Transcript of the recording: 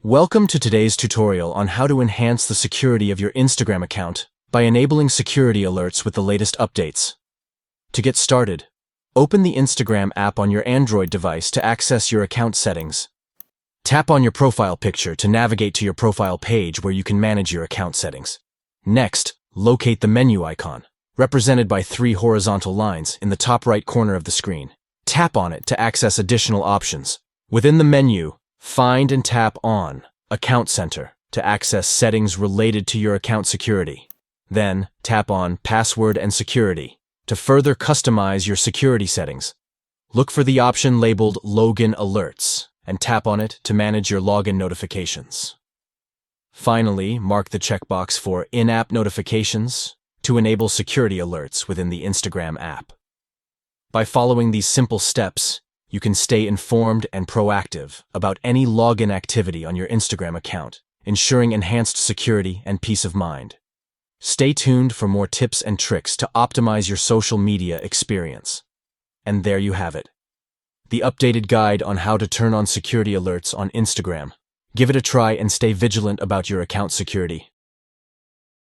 Welcome to today's tutorial on how to enhance the security of your Instagram account by enabling security alerts with the latest updates. To get started, open the Instagram app on your Android device to access your account settings. Tap on your profile picture to navigate to your profile page where you can manage your account settings. Next, locate the menu icon, represented by 3 horizontal lines in the top right corner of the screen. Tap on it to access additional options. Within the menu, find and tap on Account Center to access settings related to your account security. Then, tap on Password and Security to further customize your security settings. Look for the option labeled Login Alerts and tap on it to manage your login notifications. Finally, mark the checkbox for In-App Notifications to enable security alerts within the Instagram app. By following these simple steps, you can stay informed and proactive about any login activity on your Instagram account, ensuring enhanced security and peace of mind. Stay tuned for more tips and tricks to optimize your social media experience. And there you have it, the updated guide on how to turn on security alerts on Instagram. Give it a try and stay vigilant about your account security.